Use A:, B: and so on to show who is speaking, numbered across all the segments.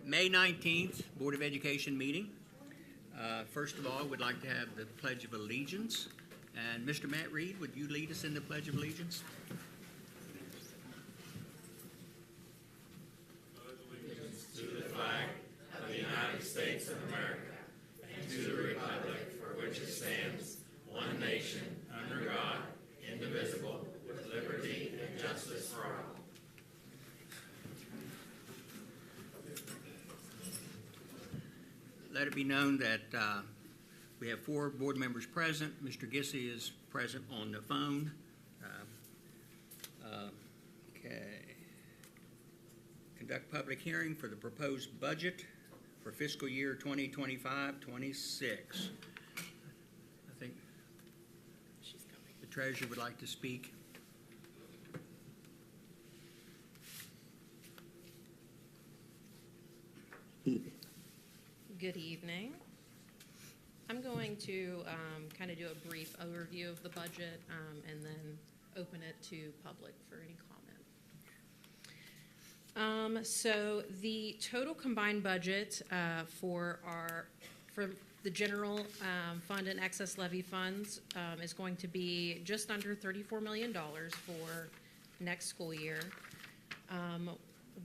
A: May 19th Board of Education meeting. First of all, we'd like to have the Pledge of Allegiance. And Mr. Matt Reed, would you lead us in the Pledge of Allegiance?
B: Pledge allegiance to the flag of the United States of America and to the republic for which it stands, one nation, under God, indivisible, with liberty and justice for all.
A: Let it be known that we have 4 board members present. Mr. Gissy is present on the phone. Okay. Conduct public hearing for the proposed budget for fiscal year 2025-26. I think the treasurer would like to speak.
C: Good evening. I'm going to kind of do a brief overview of the budget and then open it to public for any comment. So the total combined budget for the general fund and excess levy funds is going to be just under $34 million for next school year.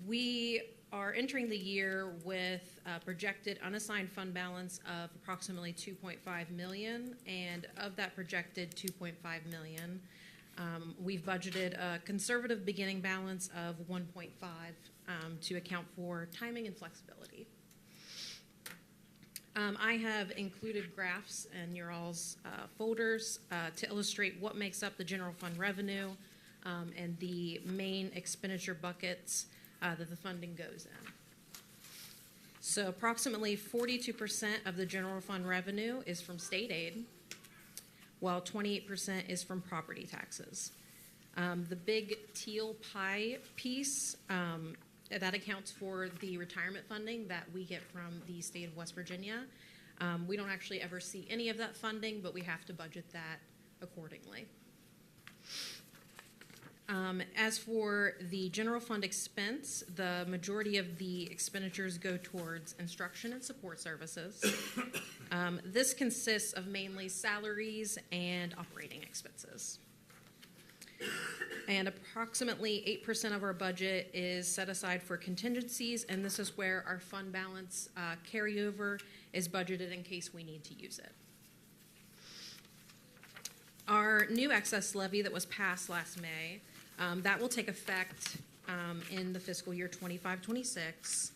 C: We are entering the year with a projected unassigned fund balance of approximately $2.5 million, and of that projected $2.5 million, we've budgeted a conservative beginning balance of 1.5 to account for timing and flexibility. I have included graphs in your all's folders to illustrate what makes up the general fund revenue and the main expenditure buckets that the funding goes in. So approximately 42% of the general fund revenue is from state aid, while 28% is from property taxes. The big teal pie piece, that accounts for the retirement funding that we get from the state of West Virginia. We don't actually ever see any of that funding, but we have to budget that accordingly. As for the general fund expense, the majority of the expenditures go towards instruction and support services. This consists of mainly salaries and operating expenses. And approximately 8% of our budget is set aside for contingencies, and this is where our fund balance carryover is budgeted in case we need to use it. Our new excess levy that was passed last May, that will take effect in the fiscal year 25-26.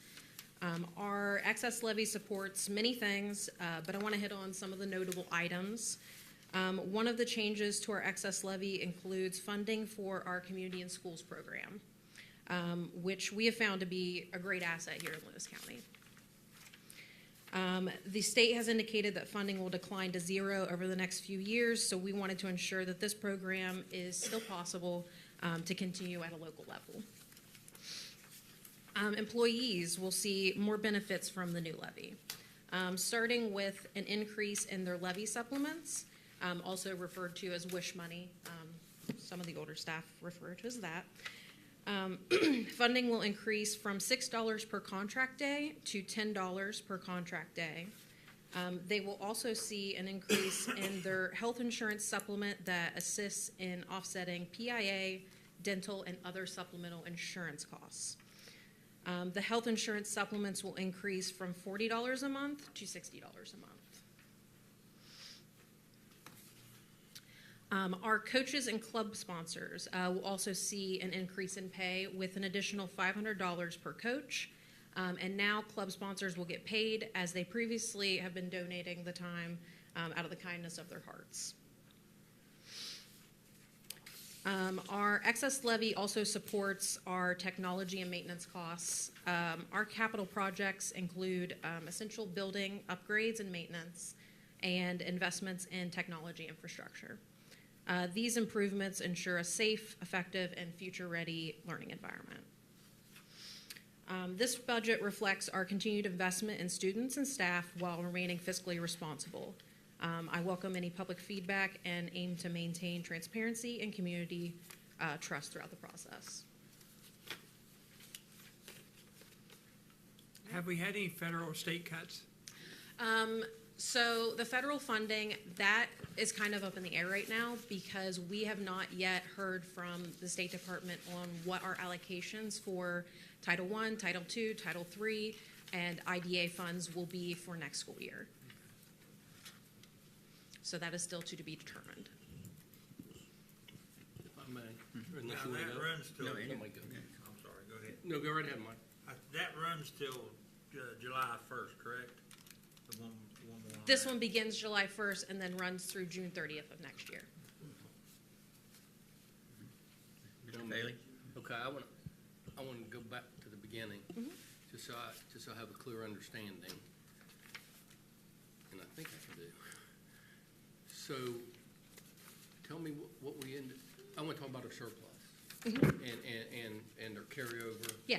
C: Our excess levy supports many things, but I want to hit on some of the notable items. One of the changes to our excess levy includes funding for our Community and Schools program, which we have found to be a great asset here in Lewis County. The state has indicated that funding will decline to 0 over the next few years, so we wanted to ensure that this program is still possible to continue at a local level. Employees will see more benefits from the new levy, starting with an increase in their levy supplements, also referred to as wish money. Some of the older staff refer to it as that. Funding will increase from $6 per contract day to $10 per contract day. They will also see an increase in their health insurance supplement that assists in offsetting PIA, dental, and other supplemental insurance costs. The health insurance supplements will increase from $40 a month to $60 a month. Our coaches and club sponsors will also see an increase in pay with an additional $500 per coach. And now club sponsors will get paid as they previously have been donating the time out of the kindness of their hearts. Our excess levy also supports our technology and maintenance costs. Our capital projects include essential building upgrades and maintenance and investments in technology infrastructure. These improvements ensure a safe, effective, and future-ready learning environment. This budget reflects our continued investment in students and staff while remaining fiscally responsible. I welcome any public feedback and aim to maintain transparency and community trust throughout the process.
A: I
D: Have we had any federal or state cuts?
C: So the federal funding, that is kind of up in the air right now because we have not yet heard from the State Department on what our allocations for Title I, Title II, Title III, and IDA funds will be for next school year. So that is still to be determined.
E: If I may, unless
B: Now,
E: you want to
B: that
E: go.
B: runs till,
A: No,
B: I'm
A: any-
B: sorry, go ahead.
E: No, go right ahead, Mike.
B: That runs till July 1st, correct? The one more on
C: This
B: that.
C: one begins July 1st and then runs through June 30th of next year.
A: Mr. Bailey?
E: Okay, I want to go back to the beginning, just so I have a clear understanding. And I think I can do. So, tell me what we ended, I want to talk about our surplus. And our carryover.
C: Yeah.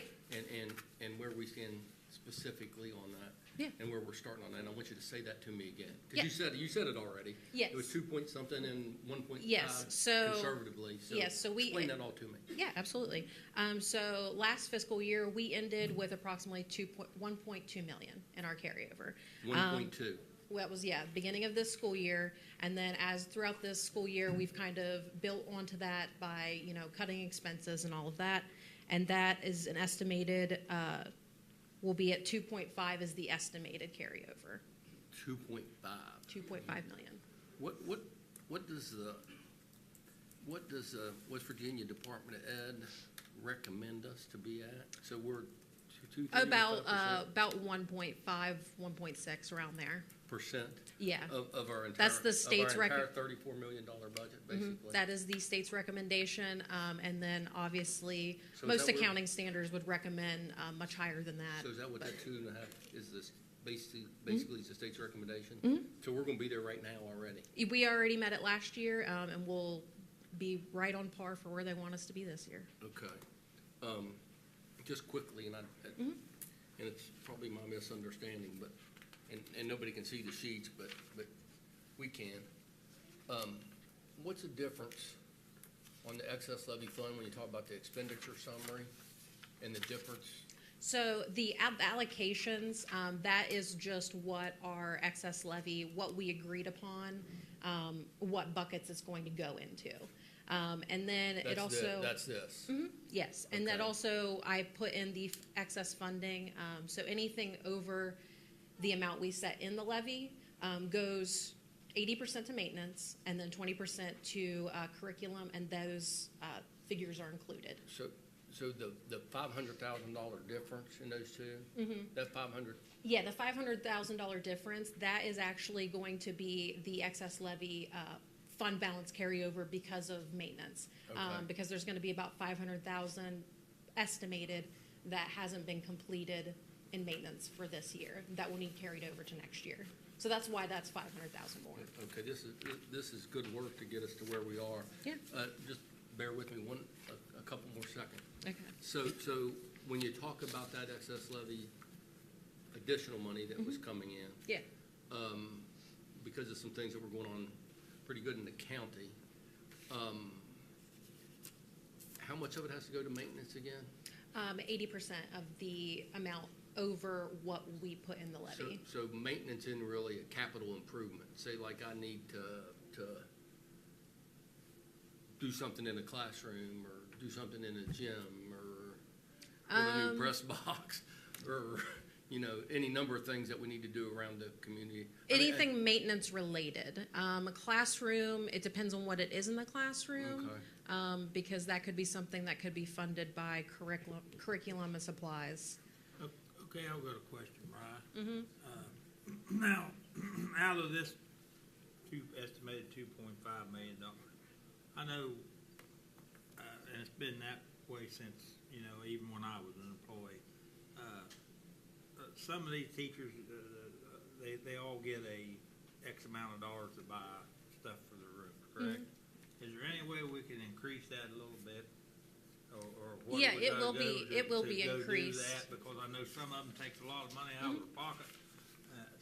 E: And where we stand specifically on that.
C: Yeah.
E: And where we're starting on that. And I want you to say that to me again.
C: Yeah.
E: Because you said it already.
C: Yes.
E: It was 2 point something and 1.5
C: Yes, so-
E: conservatively.
C: yes, so we-
E: explain that all to me.
C: Yeah, absolutely. So last fiscal year, we ended with approximately 1.2 million in our carryover.
E: 1.2.
C: Well, that was, beginning of this school year. And then as throughout this school year, we've kind of built onto that by, cutting expenses and all of that. And that is an estimated, will be at 2.5 is the estimated carryover,
E: 2.5.
C: 2.5 million.
E: What does the West Virginia Department of Ed recommend us to be at? So we're 2.5%
C: About 1.5, 1.6, around there. Yeah.
E: of our entire,
C: That's the state's
E: of our entire
C: rec-
E: $34 million budget, basically.
C: That is the state's recommendation, and then obviously,
E: So is
C: most
E: that where-
C: accounting standards would recommend much higher than that.
E: So is that what that 2.5 is? This
C: Mm-hmm.
E: basically is the state's recommendation. So we're going to be there right now already.
C: We already met it last year, and we'll be right on par for where they want us to be this year.
E: Okay. Just quickly, and it's probably my misunderstanding, but and nobody can see the sheets, but we can. What's the difference on the excess levy fund when you talk about the expenditure summary and the difference?
C: So the allocations, that is just what our excess levy, what we agreed upon, what buckets it's going to go into. And then it also.
E: That's this.
C: Yes, and that
E: Okay.
C: also, I put in the excess funding, so anything over the amount we set in the levy goes 80% to maintenance, and then 20% to curriculum, and those figures are included.
E: So the $500,000 difference in those two, that 500.
C: Yeah, the $500,000 difference, that is actually going to be the excess levy fund balance carryover because of maintenance.
E: Okay.
C: Because there's going to be about 500,000 estimated that hasn't been completed in maintenance for this year that will need carried over to next year. So that's why that's 500,000 more.
E: Okay, this is good work to get us to where we are.
C: Yeah.
E: Just bear with me a couple more seconds.
C: Okay.
E: So when you talk about that excess levy, additional money that was coming in,
C: Yeah.
E: because of some things that were going on pretty good in the county, how much of it has to go to maintenance again?
C: 80% of the amount over what we put in the levy.
E: So maintenance isn't really a capital improvement. Say like I need to do something in a classroom or do something in a gym or put a new press box or, any number of things that we need to do around the community.
C: Anything maintenance related. A classroom, it depends on what it is in the classroom.
E: Okay.
C: Because that could be something that could be funded by curriculum and supplies.
B: Okay, I've got a question, Ryan. Now, out of this estimated $2.5 million, I know, and it's been that way since, even when I was an employee. Some of these teachers, they all get a X amount of dollars to buy stuff for the room, correct? Is there any way we can increase that a little bit? Or what
C: Yeah,
B: would
C: it
B: I
C: will
B: go
C: be-
B: to-
C: it will
B: to
C: be
B: go do
C: increased.
B: that? Because I know some of them takes a lot of money out of their pocket.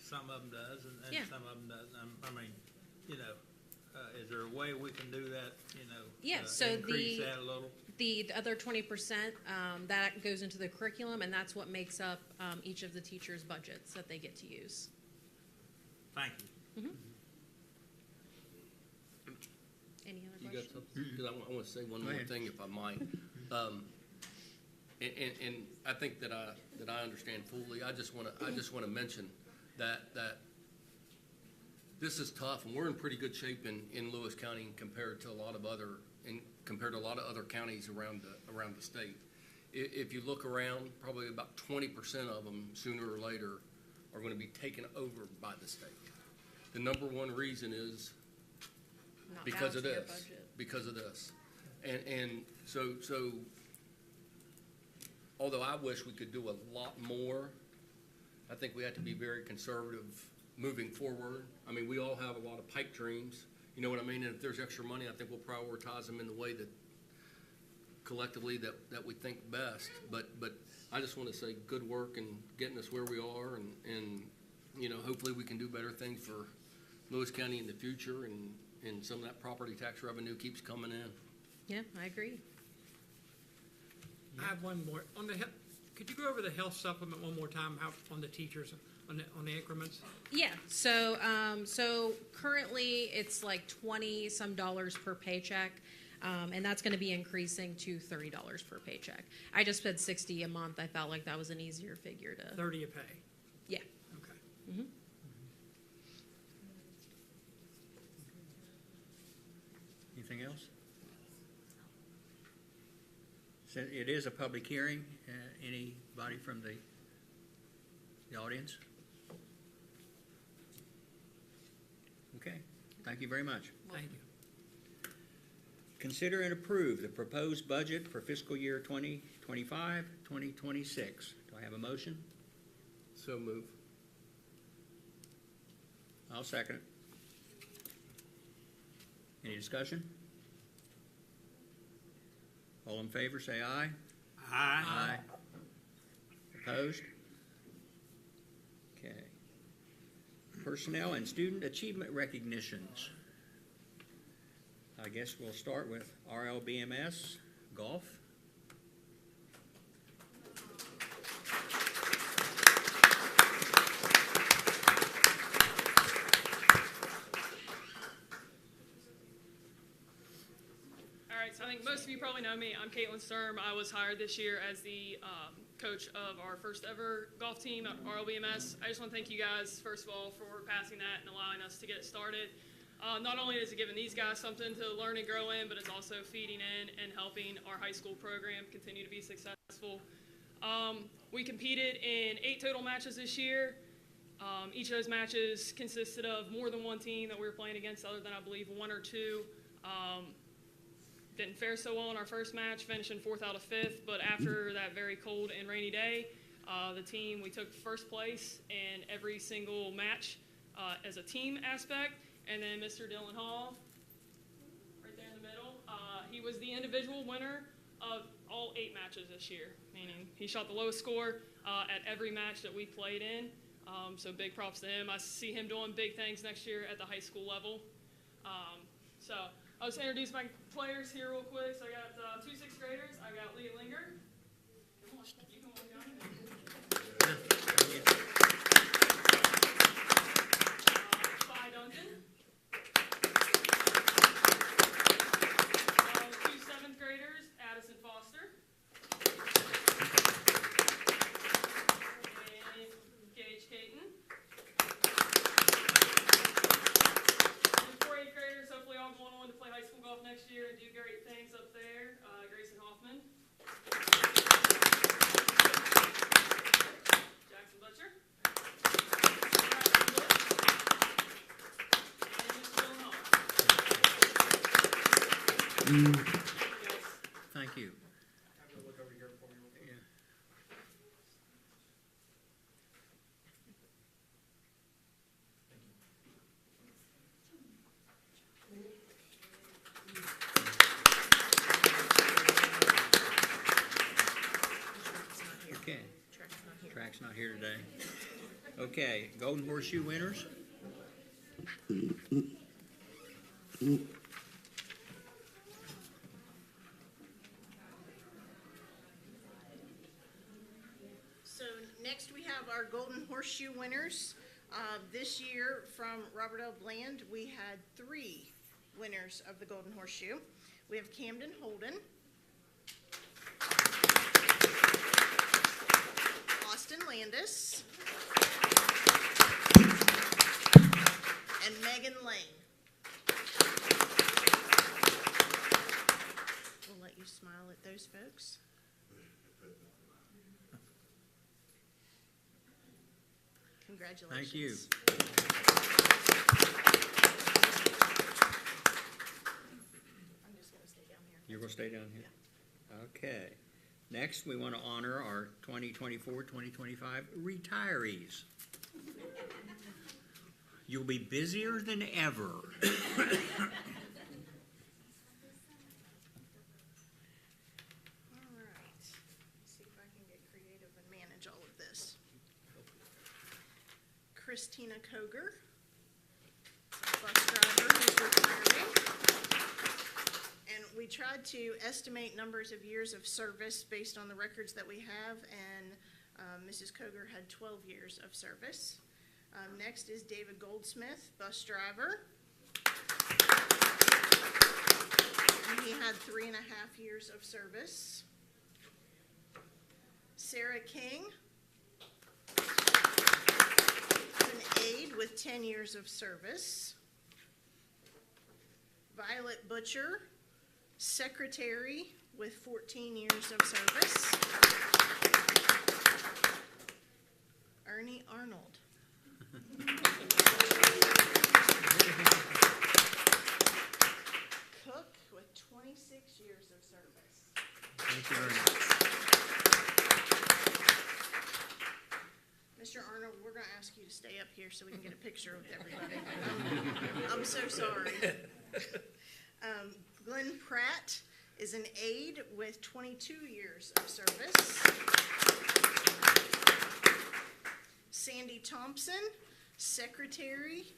B: Some of them does, and
C: Yeah.
B: some of them doesn't. I mean, is there a way we can do that,
C: Yeah, so
B: increase that a little?
C: The other 20%, that goes into the curriculum, and that's what makes up each of the teachers' budgets that they get to use.
D: Thank you.
C: Any other
E: You got
C: questions?
E: something? Because I want to say one
A: Go
E: more
A: ahead.
E: thing, if I might. And I think that I understand fully. I just want to mention that this is tough, and we're in pretty good shape in Lewis County compared to a lot of other counties around the state. If you look around, probably about 20% of them, sooner or later, are going to be taken over by the state. The number one reason is
C: Not
E: because of
C: balancing your
E: this,
C: budget.
E: because of this. And so, although I wish we could do a lot more, I think we have to be very conservative moving forward. I mean, we all have a lot of pipe dreams, you know what I mean? And if there's extra money, I think we'll prioritize them in the way that collectively that we think best. But I just want to say good work in getting us where we are, and you know, hopefully we can do better things for Lewis County in the future, and some of that property tax revenue keeps coming in.
C: Yeah, I agree.
D: I have one more. Could you go over the health supplement one more time, how, on the teachers, on the increments?
C: Yeah, so currently it's like 20 some dollars per paycheck, and that's going to be increasing to $30 per paycheck. I just said 60 a month. I felt like that was an easier figure to.
D: 30 a pay.
C: Yeah.
D: Okay.
A: Anything else? So it is a public hearing. Anybody from the audience? Okay, thank you very much.
D: Thank you.
A: Consider and approve the proposed budget for fiscal year 2025, 2026. Do I have a motion?
E: So move.
A: I'll second it. Any discussion? All in favor, say aye.
D: Aye.
A: Opposed? Okay. Personnel and student achievement recognitions. I guess we'll start with RLBMS Golf.
F: All right, so I think most of you probably know me. I'm Caitlin Sturm. I was hired this year as the coach of our first ever golf team at RLBMS. I just want to thank you guys, first of all, for passing that and allowing us to get it started. Not only is it giving these guys something to learn and grow in, but it's also feeding in and helping our high school program continue to be successful. We competed in 8 total matches this year. Each of those matches consisted of more than one team that we were playing against, other than I believe 1 or 2. Didn't fare so well in our first match, finishing 4th out of 5th, but after that very cold and rainy day, we took first place in every single match as a team aspect. And then Mr. Dylan Hall, right there in the middle, he was the individual winner of all 8 matches this year, meaning he shot the lowest score at every match that we played in. So big props to him. I see him doing big things next year at the high school level. So I'll just introduce my players here real quick. So I got 2 6th graders. I got Leah Linger. Come on, you can walk down here. Phi Duncan. 2 7th graders, Addison Foster. And Gage Caton. And 4 8th graders, hopefully all going on to play high school golf next year and do great things up there. Grayson Hoffman. Jackson Butcher.
A: Thank you. Yeah. Okay. Track's not here today. Okay, Golden Horseshoe winners.
G: Next, we have our Golden Horseshoe winners. This year, from Robert L. Bland, we had 3 winners of the Golden Horseshoe. We have Camden Holden, Austin Landis, and Megan Lane. We'll let you smile at those folks. Congratulations.
A: Thank you.
G: I'm just gonna stay down here.
A: You're going to stay down here? Okay. Next, we want to honor our 2024-2025 retirees. You'll be busier than ever.
G: All right. Let's see if I can get creative and manage all of this. Christina Koger, bus driver who's retiring. And we tried to estimate numbers of years of service based on the records that we have, and Mrs. Koger had 12 years of service. Next is David Goldsmith, bus driver. And he had 3.5 years of service. Sarah King, an aide with 10 years of service. Violet Butcher, secretary with 14 years of service. Ernie Arnold. Cook with 26 years of service.
A: Thank you very much.
G: Mr. Arnold, we're going to ask you to stay up here so we can get a picture with everybody. I'm so sorry. Glenn Pratt is an aide with 22 years of service. Sandy Thompson, secretary,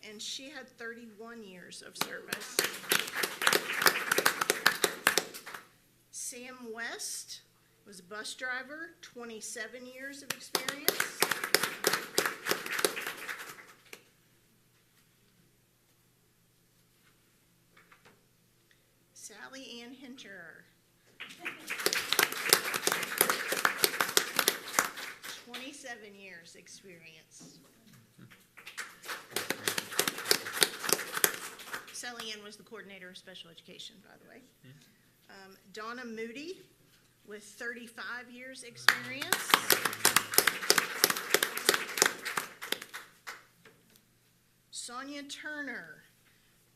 G: and she had 31 years of service. Sam West was a bus driver, 27 years of experience. Sally Ann Hinter, 27 years experience. Sally Ann was the coordinator of special education, by the way. Donna Moody with 35 years experience. Sonia Turner,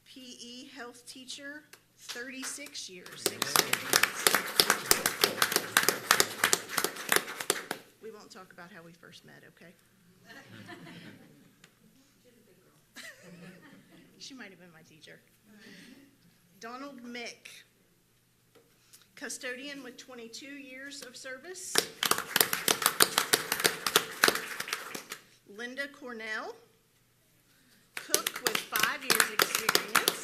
G: PE health teacher, 36 years experience. We won't talk about how we first met, okay? She might have been my teacher. Donald Mick, custodian with 22 years of service. Linda Cornell, cook with 5 years experience.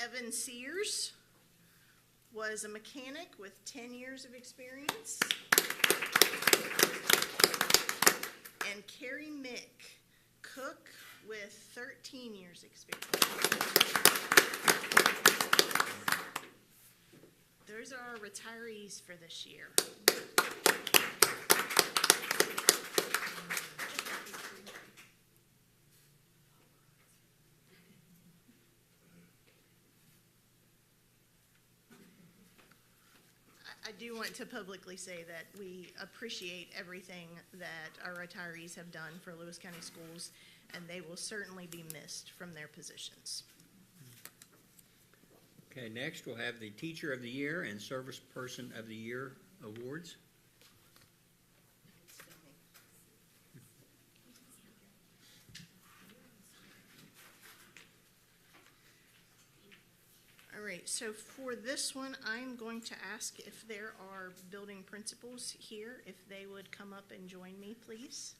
G: Evan Sears was a mechanic with 10 years of experience. And Carrie Mick, cook with 13 years experience. Those are our retirees for this year. I do want to publicly say that we appreciate everything that our retirees have done for Lewis County Schools, and they will certainly be missed from their positions.
A: Okay, next we'll have the Teacher of the Year and Service Person of the Year awards.
G: All right, so for this one, I'm going to ask if there are building principals here, if they would come up and join me, please.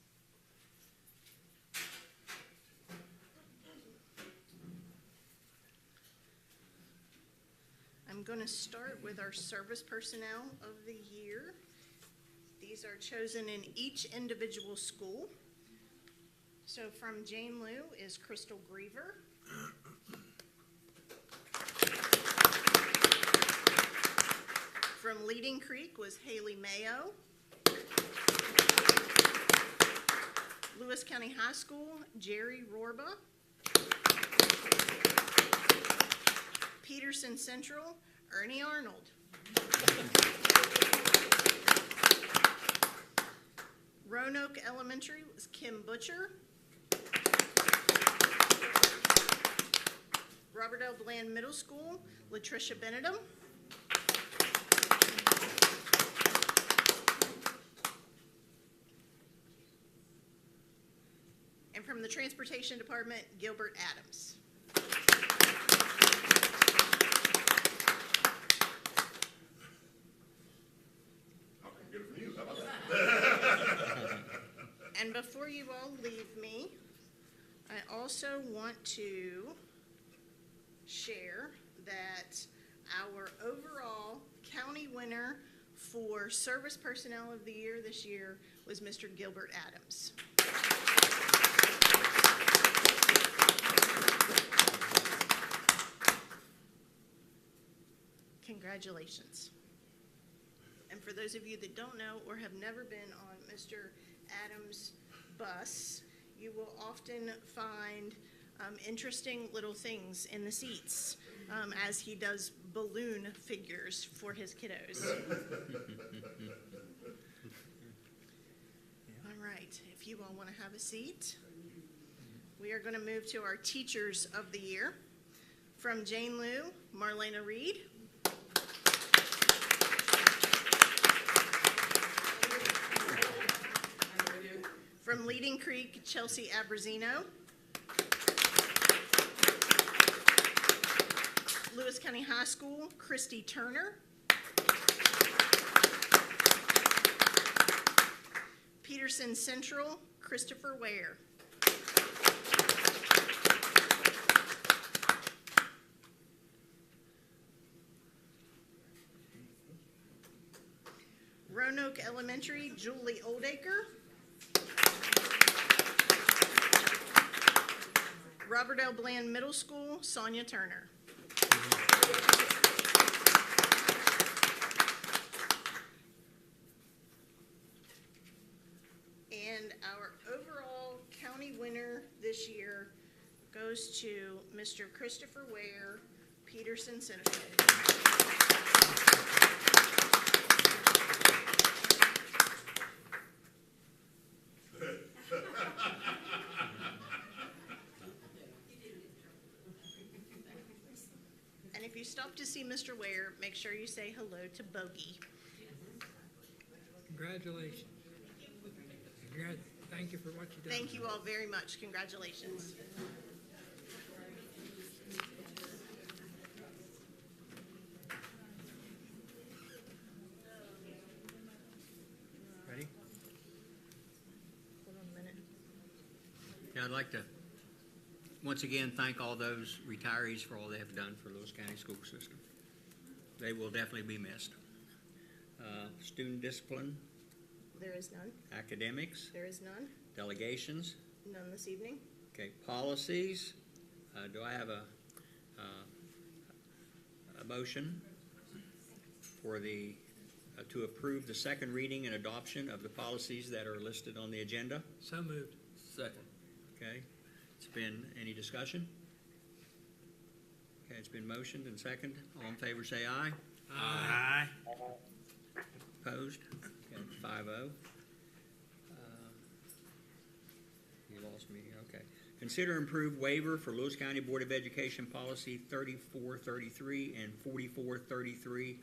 G: I'm going to start with our service personnel of the year. These are chosen in each individual school. So from Jane Lou is Crystal Griever. From Leading Creek was Haley Mayo. Lewis County High School, Jerry Rorba. Peterson Central, Ernie Arnold. Roanoke Elementary was Kim Butcher. Robert L. Bland Middle School, Latricia Benedum. And from the Transportation Department, Gilbert Adams.
B: Good for you. How about that?
G: And before you all leave me, I also want to share that our overall county winner for Service Personnel of the Year this year was Mr. Gilbert Adams. Congratulations. And for those of you that don't know or have never been on Mr. Adams' bus, you will often find interesting little things in the seats as he does balloon figures for his kiddos. All right, if you all want to have a seat, we are going to move to our Teachers of the Year. From Jane Lou, Marlena Reed. From Leading Creek, Chelsea Abrazino. Lewis County High School, Christy Turner. Peterson Central, Christopher Ware. Roanoke Elementary, Julie Oldacre. Robert L. Bland Middle School, Sonia Turner. And our overall county winner this year goes to Mr. Christopher Ware, Peterson Central. And if you stop to see Mr. Ware, make sure you say hello to Bogey.
D: Congratulations. Thank you for what you've done.
G: Thank you all very much. Congratulations.
A: Ready?
G: Hold on a minute.
A: Yeah, I'd like to once again thank all those retirees for all they have done for Lewis County School System. They will definitely be missed. Student discipline,
G: There is none.
A: academics,
G: There is none.
A: delegations,
G: None this evening.
A: okay, policies. Do I have a motion for the to approve the second reading and adoption of the policies that are listed on the agenda?
D: So moved.
E: Second.
A: Okay, it's been, any discussion? Okay, it's been motioned and second. All in favor say aye.
D: Aye.
A: Opposed? Okay, 5-0. You lost me here, okay. Consider improved waiver for Lewis County Board of Education Policy 3433 and 4433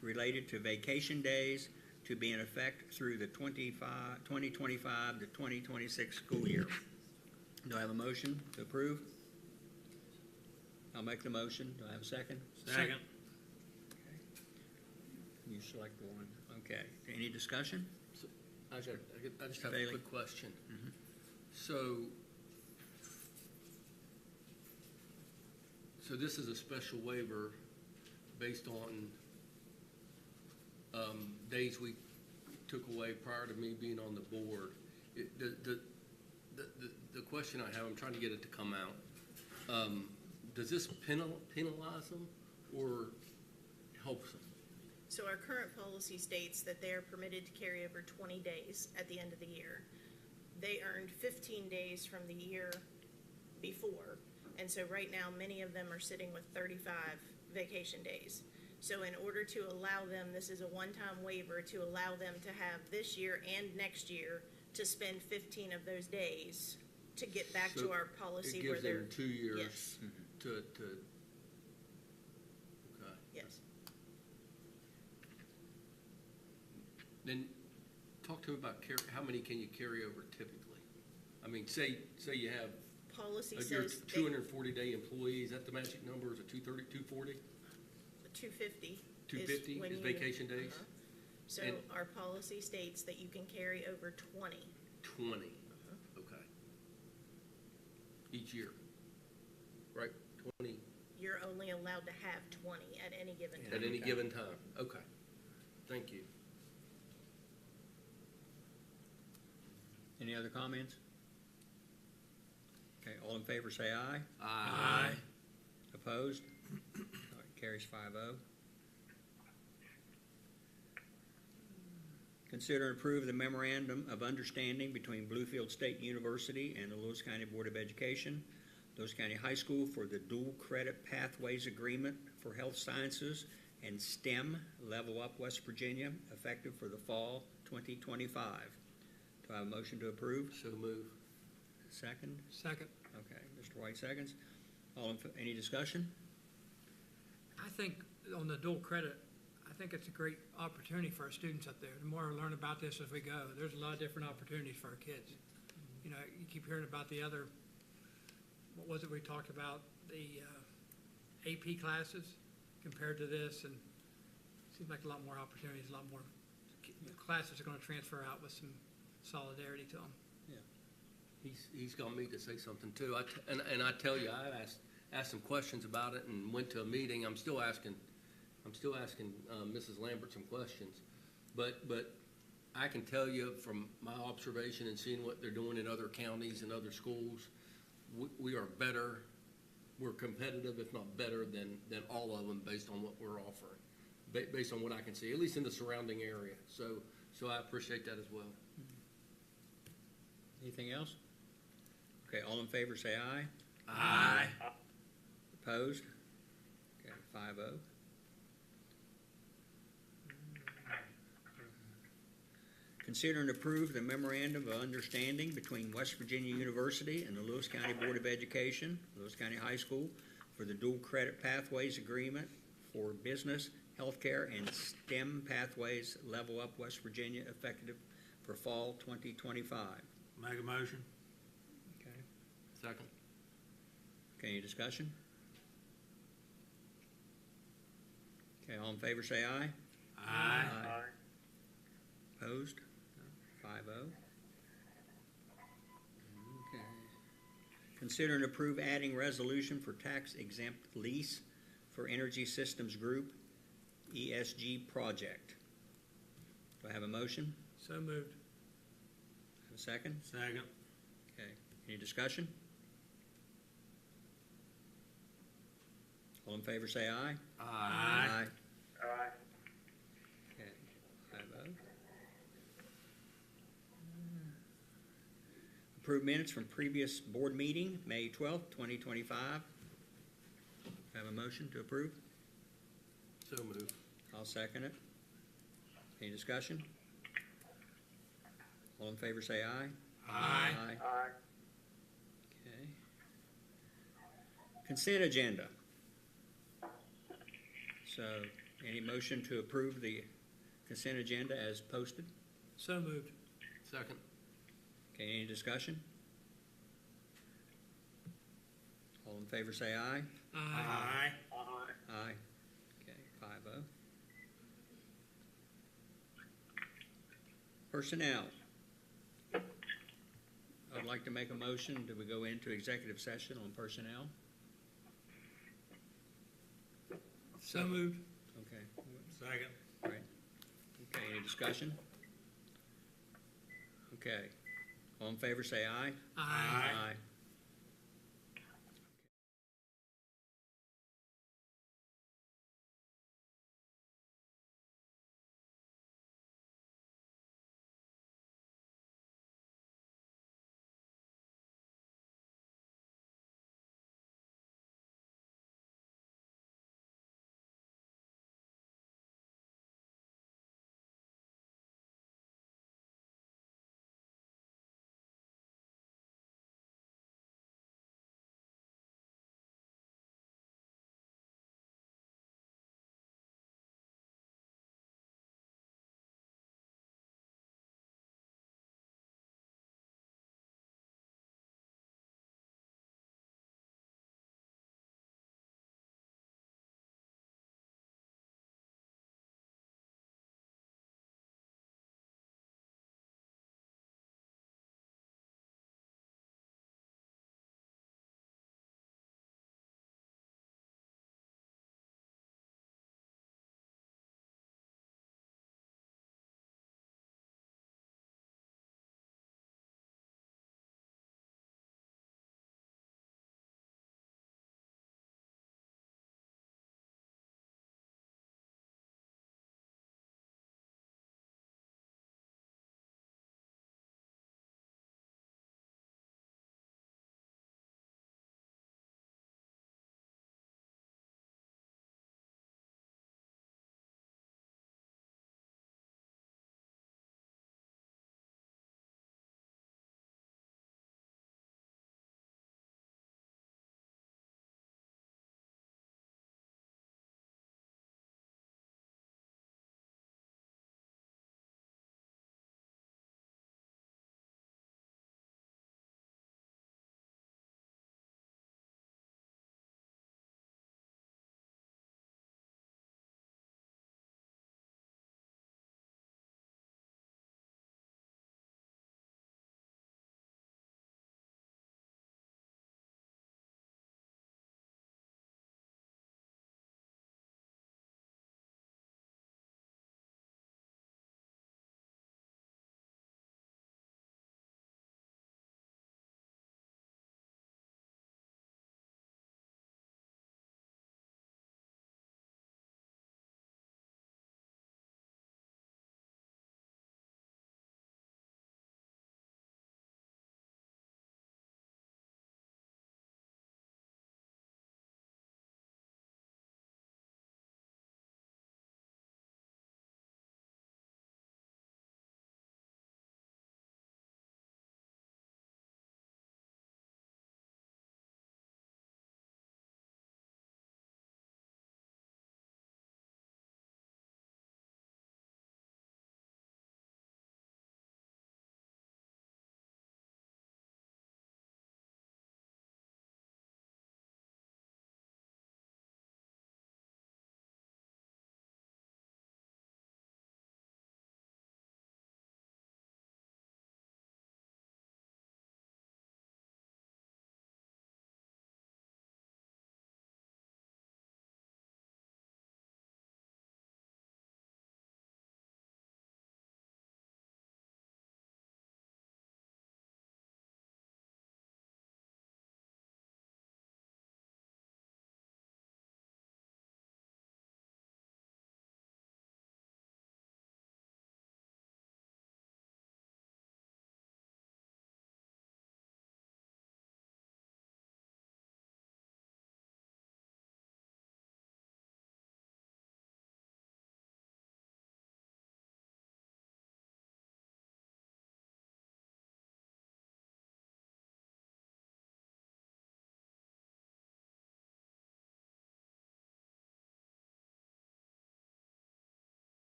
A: related to vacation days to be in effect through the 2025 to 2026 school year. Do I have a motion to approve? I'll make the motion. Do I have a second?
D: Second.
A: You select one. Okay. Any discussion?
E: So, I just have a
A: Bailey.
E: quick question.
A: Mhm.
E: So this is a special waiver, based on, days we took away prior to me being on the board. The question I have, I'm trying to get it to come out. Does this penalize them or helps them?
G: So our current policy states that they are permitted to carry over 20 days at the end of the year. They earned 15 days from the year before, and so right now, many of them are sitting with 35 vacation days. So in order to allow them, this is a one-time waiver to allow them to have this year and next year to spend 15 of those days to get back to
E: So
G: our policy
E: It
G: where
E: gives
G: they're.
E: them 2 years
G: Yes,
E: to, okay.
G: yes.
E: Then talk to me about how many can you carry over typically? I mean, say you have
G: Policy
E: your
G: says
E: 240-day employees, is that the magic number? Is it 230, 240?
G: 250.
E: 250
G: when
E: is
G: you-
E: vacation days?
G: uh-huh. So
E: And-
G: our policy states that you can carry over 20.
E: 20, okay. Each year, right? 20
G: You're only allowed to have 20 at any given time.
E: at any given time, okay. Thank you.
A: Any other comments? Okay, all in favor say aye.
E: Aye.
A: Opposed? All right, carries 5-0. Consider and approve the memorandum of understanding between Bluefield State University and the Lewis County Board of Education, Lewis County High School for the Dual Credit Pathways Agreement for Health Sciences and STEM Level Up West Virginia, effective for the fall 2025. Do I have a motion to approve?
E: So move.
A: Second?
D: Second.
A: Okay, Mr. White seconds. Any discussion?
D: I think on the dual credit, I think it's a great opportunity for our students up there. The more I learn about this as we go, there's a lot of different opportunities for our kids. You know, you keep hearing about the other, what was it we talked about, the AP classes compared to this, and it seems like a lot more opportunities, a lot more classes are gonna transfer out with some solidarity to them.
E: He's got me to say something too. And I tell you, I asked some questions about it and went to a meeting. I'm still asking Mrs. Lambert some questions. But I can tell you from my observation and seeing what they're doing in other counties and other schools, we are better. We're competitive, if not better, than all of them based on what we're offering, based on what I can see, at least in the surrounding area. So I appreciate that as well.
A: Anything else? Okay, all in favor say aye.
E: Aye.
A: Opposed? Okay, 5-0. Consider and approve the memorandum of understanding between West Virginia University and the Lewis County Board of Education, Lewis County High School, for the Dual Credit Pathways Agreement for Business, Healthcare, and STEM Pathways Level Up West Virginia, effective for fall 2025.
B: Make a motion.
A: Okay.
E: Second.
A: Okay, any discussion? Okay, all in favor say aye.
B: Aye.
A: Opposed? 5-0. Okay. Consider and approve adding resolution for tax exempt lease for Energy Systems Group ESG project. Do I have a motion?
D: So moved.
A: Have a second?
B: Second.
A: Okay, any discussion? All in favor say aye.
B: Aye.
A: Okay, 5-0. Approve minutes from previous board meeting, May 12th, 2025. Have a motion to approve?
E: So move.
A: I'll second it. Any discussion? All in favor say aye.
B: Aye.
A: Okay. Consent agenda. So, any motion to approve the consent agenda as posted?
D: So moved.
E: Second.
A: Okay, any discussion? All in favor say aye.
B: Aye.
A: Aye. Okay, 5-0. Personnel. I'd like to make a motion. Do we go into executive session on personnel?
D: So moved.
B: Second.
A: All right. Okay, any discussion? Okay. All in favor, say aye.
D: Aye.
A: Aye.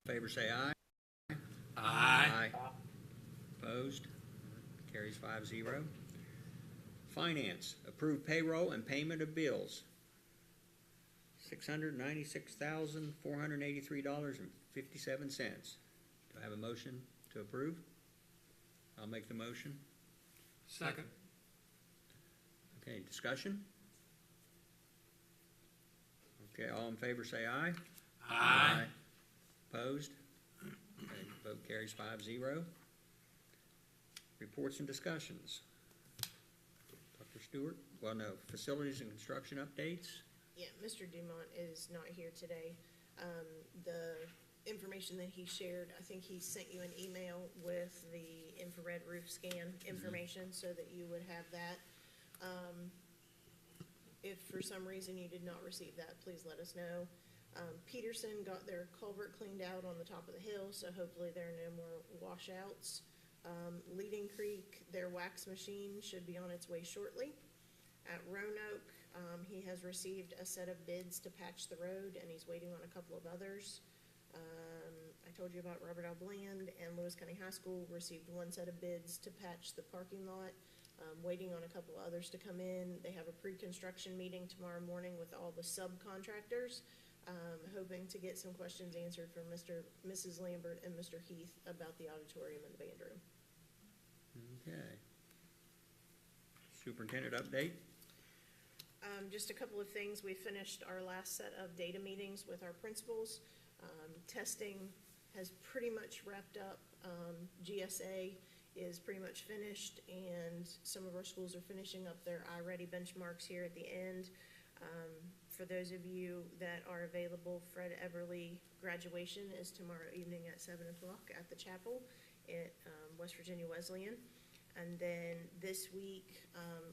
A: Favor say aye.
E: Aye.
A: Opposed? Carries 5-0. Finance, approve payroll and payment of bills. $696,483.57. Do I have a motion to approve? I'll make the motion.
D: Second.
A: Okay, discussion? Okay, all in favor say aye.
E: Aye.
A: Opposed? Okay, vote carries 5-0. Reports and discussions. Dr. Stewart? Well, no, facilities and construction updates?
G: Yeah, Mr. Dumont is not here today. The information that he shared, I think he sent you an email with the infrared roof scan information so that you would have that. If for some reason you did not receive that, please let us know. Peterson got their culvert cleaned out on the top of the hill, so hopefully there are no more washouts. Leading Creek, their wax machine should be on its way shortly. At Roanoke, he has received a set of bids to patch the road, and he's waiting on a couple of others. I told you about Robert L. Bland, and Lewis County High School received one set of bids to patch the parking lot. Waiting on a couple of others to come in. They have a pre-construction meeting tomorrow morning with all the subcontractors, hoping to get some questions answered from Mrs. Lambert and Mr. Heath about the auditorium and the band room.
A: Okay. Superintendent update?
G: Just a couple of things. We finished our last set of data meetings with our principals. Testing has pretty much wrapped up. GSA is pretty much finished, and some of our schools are finishing up their iReady benchmarks here at the end. For those of you that are available, Fred Everly graduation is tomorrow evening at 7 o'clock at the chapel at West Virginia Wesleyan. And then this week,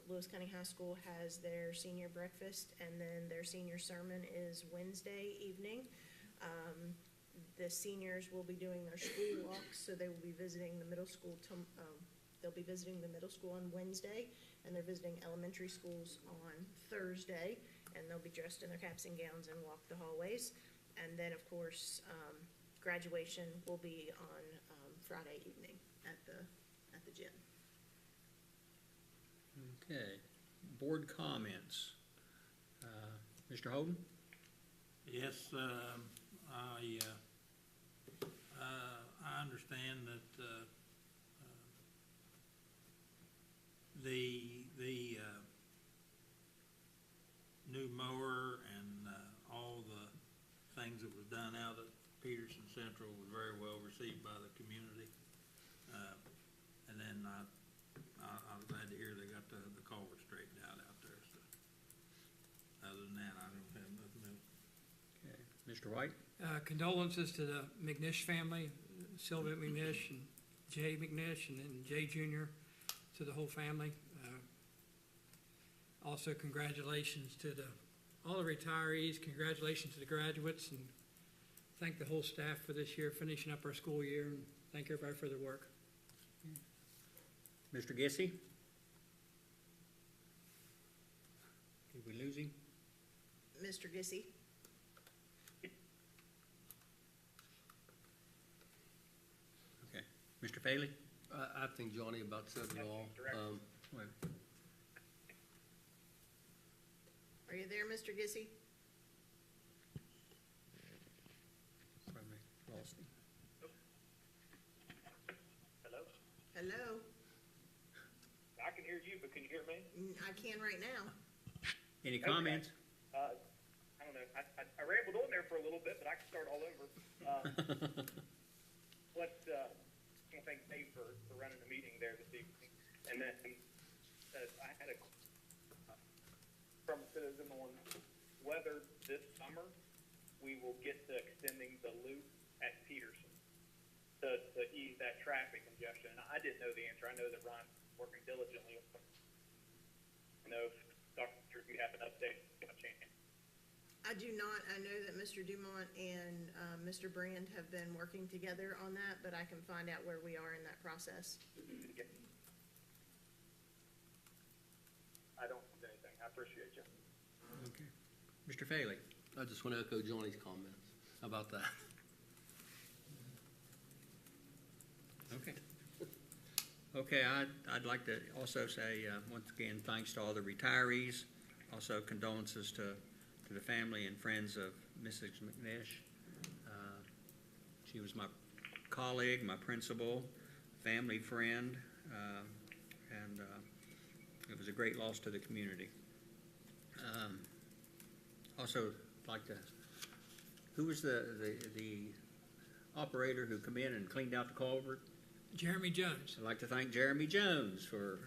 G: Lewis County High School has their senior breakfast, and then their senior sermon is Wednesday evening. The seniors will be doing their school walks, so they will be visiting the middle school. They'll be visiting the middle school on Wednesday, and they're visiting elementary schools on Thursday, and they'll be dressed in their caps and gowns and walk the hallways. And then, of course, graduation will be on Friday evening at the gym.
A: Okay. Board comments. Mr. Holden?
H: Yes, I understand that the new mower and all the things that was done out at Peterson Central was very well received by the community. And then I was glad to hear they got the culvert straightened out there. So other than that, I don't have nothing else.
A: Okay. Mr. White?
D: Condolences to the McNish family, Sylvia McNish and Jay McNish, and then Jay Jr., to the whole family. Also, congratulations to all the retirees, congratulations to the graduates, and thank the whole staff for this year, finishing up our school year, and thank everybody for their work.
A: Mr. Gissy? Did we lose him?
G: Mr. Gissy?
A: Okay. Mr. Faley?
E: I think Johnny about said it all.
A: Wait.
G: Are you there, Mr. Gissy?
A: Probably lost him.
I: Hello?
G: Hello?
I: I can hear you, but can you hear me?
G: I can right now.
A: Any comments?
I: I don't know. I rambled on there for a little bit, but I can start all over. I want to thank Dave for running the meeting there this evening. And then I had a from a citizen on whether this summer we will get to extending the loop at Peterson to ease that traffic congestion. And I didn't know the answer. I know that Ron's working diligently. I know if Dr. if you have an update, a chance.
G: I do not. I know that Mr. Dumont and Mr. Brand have been working together on that, but I can find out where we are in that process.
I: I don't need anything. I appreciate you.
A: Okay. Mr. Faley?
E: I just want to echo Johnny's comments about that.
A: Okay, I'd like to also say, once again, thanks to all the retirees. Also condolences to the family and friends of Mrs. McNish. She was my colleague, my principal, family friend, and it was a great loss to the community. Also, like to, who was the operator who come in and cleaned out the culvert?
D: Jeremy Jones.
A: I'd like to thank Jeremy Jones for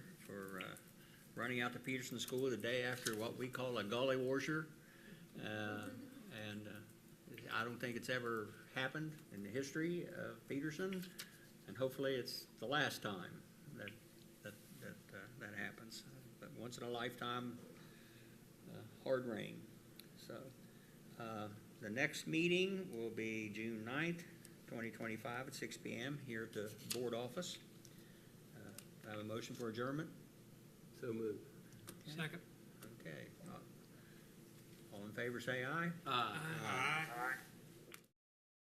A: running out to Peterson School the day after what we call a gully washer. And I don't think it's ever happened in the history of Peterson, and hopefully it's the last time that happens. But once in a lifetime, hard rain. So the next meeting will be June 9th, 2025 at 6 p.m. here at the board office. I have a motion for adjournment.
E: So moved.
D: Second.
A: Okay. All in favor, say aye.
E: Aye.
H: Aye.